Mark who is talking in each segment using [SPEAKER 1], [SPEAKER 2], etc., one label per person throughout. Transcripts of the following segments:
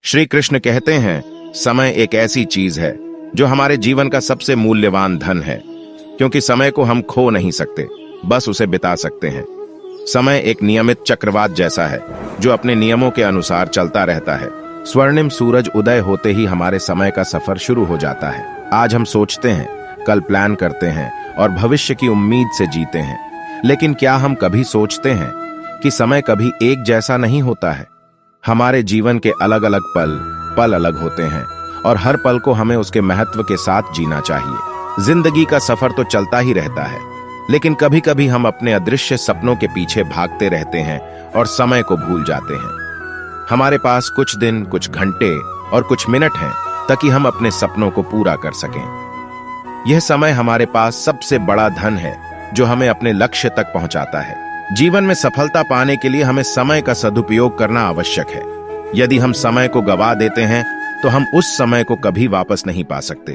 [SPEAKER 1] श्री कृष्ण कहते हैं, समय एक ऐसी चीज है जो हमारे जीवन का सबसे मूल्यवान धन है, क्योंकि समय को हम खो नहीं सकते, बस उसे बिता सकते हैं। समय एक नियमित चक्रवात जैसा है जो अपने नियमों के अनुसार चलता रहता है। स्वर्णिम सूरज उदय होते ही हमारे समय का सफर शुरू हो जाता है। आज हम सोचते हैं, कल प्लान करते हैं और भविष्य की उम्मीद से जीते हैं, लेकिन क्या हम कभी सोचते हैं कि समय कभी एक जैसा नहीं होता है? हमारे जीवन के अलग अलग पल अलग होते हैं और हर पल को हमें उसके महत्व के साथ जीना चाहिए। जिंदगी का सफर तो चलता ही रहता है, लेकिन कभी कभी हम अपने अदृश्य सपनों के पीछे भागते रहते हैं और समय को भूल जाते हैं। हमारे पास कुछ दिन, कुछ घंटे और कुछ मिनट हैं ताकि हम अपने सपनों को पूरा कर सकें। यह समय हमारे पास सबसे बड़ा धन है जो हमें अपने लक्ष्य तक पहुंचाता है। जीवन में सफलता पाने के लिए हमें समय का सदुपयोग करना आवश्यक है। यदि हम समय को गवा देते हैं तो हम उस समय को कभी वापस नहीं पा सकते।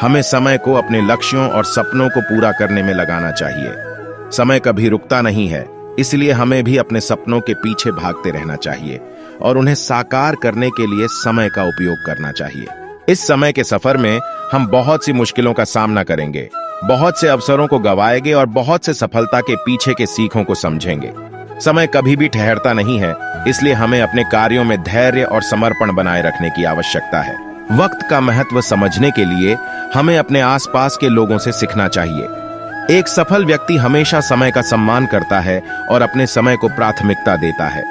[SPEAKER 1] हमें समय को अपने लक्ष्यों और सपनों को पूरा करने में लगाना चाहिए। समय कभी रुकता नहीं है, इसलिए हमें भी अपने सपनों के पीछे भागते रहना चाहिए और उन्हें साकार करने के लिए समय का उपयोग करना चाहिए। इस समय के सफर में हम बहुत सी मुश्किलों का सामना करेंगे, बहुत से अवसरों को गंवाएंगे और बहुत से सफलता के पीछे के सीखों को समझेंगे। समय कभी भी ठहरता नहीं है, इसलिए हमें अपने कार्यों में धैर्य और समर्पण बनाए रखने की आवश्यकता है। वक्त का महत्व समझने के लिए हमें अपने आसपास के लोगों से सीखना चाहिए। एक सफल व्यक्ति हमेशा समय का सम्मान करता है और अपने समय को प्राथमिकता देता है।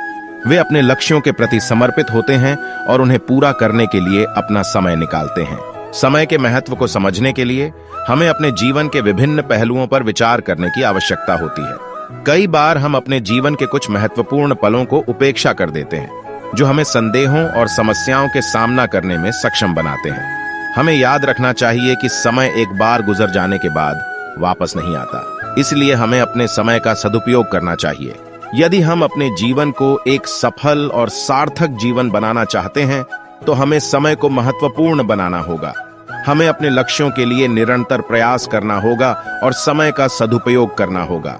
[SPEAKER 1] वे अपने लक्ष्यों के प्रति समर्पित होते हैं और उन्हें पूरा करने के लिए अपना समय निकालते हैं। समय के महत्व को समझने के लिए हमें अपने जीवन के विभिन्न पहलुओं पर विचार करने की आवश्यकता होती है। कई बार हम अपने जीवन के कुछ महत्वपूर्ण पलों को उपेक्षा कर देते हैं, जो हमें संदेहों और समस्याओं के सामना करने में सक्षम बनाते हैं। हमें याद रखना चाहिए कि समय एक बार गुजर जाने के बाद वापस नहीं आता, इसलिए हमें अपने समय का सदुपयोग करना चाहिए। यदि हम अपने जीवन को एक सफल और सार्थक जीवन बनाना चाहते हैं तो हमें समय को महत्वपूर्ण बनाना होगा। हमें अपने लक्ष्यों के लिए निरंतर प्रयास करना होगा और समय का सदुपयोग करना होगा।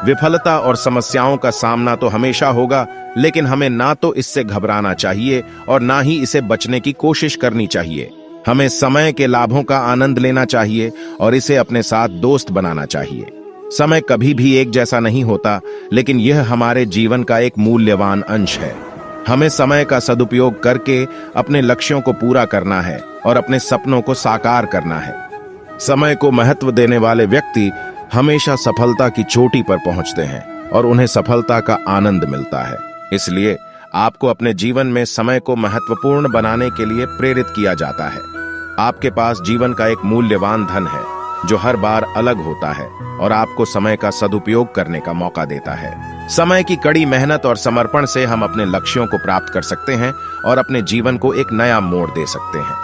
[SPEAKER 1] विफलता और समस्याओं का सामना तो हमेशा होगा, लेकिन हमें ना तो इससे घबराना चाहिए और ना ही इसे बचने की कोशिश करनी चाहिए। हमें समय के लाभों का आनंद लेना चाहिए और इसे अपने साथ दोस्त बनाना चाहिए। समय कभी भी एक जैसा नहीं होता, लेकिन यह हमारे जीवन का एक मूल्यवान अंश है। हमें समय का सदुपयोग करके अपने लक्ष्यों को पूरा करना है और अपने सपनों को साकार करना है। समय को महत्व देने वाले व्यक्ति हमेशा सफलता की चोटी पर पहुंचते हैं और उन्हें सफलता का आनंद मिलता है। इसलिए आपको अपने जीवन में समय को महत्वपूर्ण बनाने के लिए प्रेरित किया जाता है। आपके पास जीवन का एक मूल्यवान धन है जो हर बार अलग होता है और आपको समय का सदुपयोग करने का मौका देता है। समय की कड़ी मेहनत और समर्पण से हम अपने लक्ष्यों को प्राप्त कर सकते हैं और अपने जीवन को एक नया मोड़ दे सकते हैं।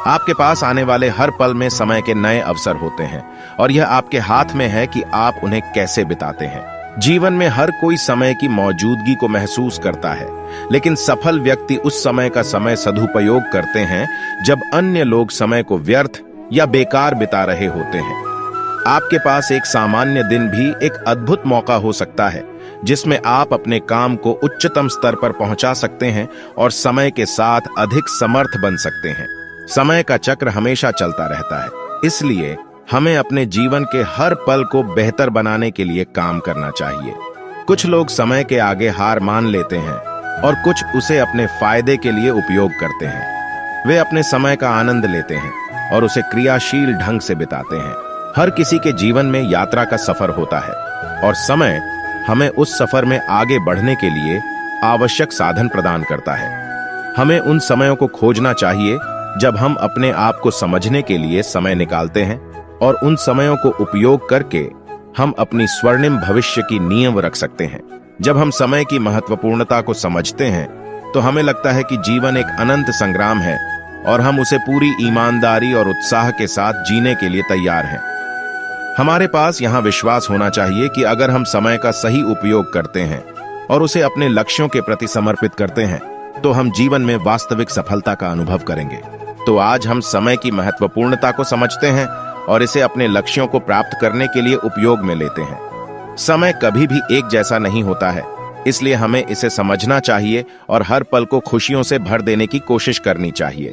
[SPEAKER 1] आपके पास आने वाले हर पल में समय के नए अवसर होते हैं और यह आपके हाथ में है कि आप उन्हें कैसे बिताते हैं। जीवन में हर कोई समय की मौजूदगी को महसूस करता है, लेकिन सफल व्यक्ति उस समय का समय सदुपयोग करते हैं जब अन्य लोग समय को व्यर्थ या बेकार बिता रहे होते हैं। आपके पास एक सामान्य दिन भी एक अद्भुत मौका हो सकता है जिसमें आप अपने काम को उच्चतम स्तर पर पहुंचा सकते हैं और समय के साथ अधिक समर्थ बन सकते हैं। समय का चक्र हमेशा चलता रहता है, इसलिए हमें अपने जीवन के हर पल को बेहतर बनाने के लिए काम करना चाहिए। कुछ लोग समय के आगे हार मान लेते हैं और कुछ उसे अपने फायदे के लिए उपयोग करते हैं। वे अपने समय का आनंद लेते हैं और उसे क्रियाशील ढंग से बिताते हैं। हर किसी के जीवन में यात्रा का सफर होता है और समय हमें उस सफर में आगे बढ़ने के लिए आवश्यक साधन प्रदान करता है। हमें उन समयों को खोजना चाहिए जब हम अपने आप को समझने के लिए समय निकालते हैं और उन समयों को उपयोग करके हम अपनी स्वर्णिम भविष्य की नींव रख सकते हैं। जब हम समय की महत्वपूर्णता को समझते हैं तो हमें लगता है कि जीवन एक अनंत संग्राम है और हम उसे पूरी ईमानदारी और उत्साह के साथ जीने के लिए तैयार हैं। हमारे पास यहाँ विश्वास होना चाहिए कि अगर हम समय का सही उपयोग करते हैं और उसे अपने लक्ष्यों के प्रति समर्पित करते हैं तो हम जीवन में वास्तविक सफलता का अनुभव करेंगे। तो आज हम समय की महत्वपूर्णता को समझते हैं और इसे अपने लक्ष्यों को प्राप्त करने के लिए उपयोग में लेते हैं। समय कभी भी एक जैसा नहीं होता है, इसलिए हमें इसे समझना चाहिए और हर पल को खुशियों से भर देने की कोशिश करनी चाहिए।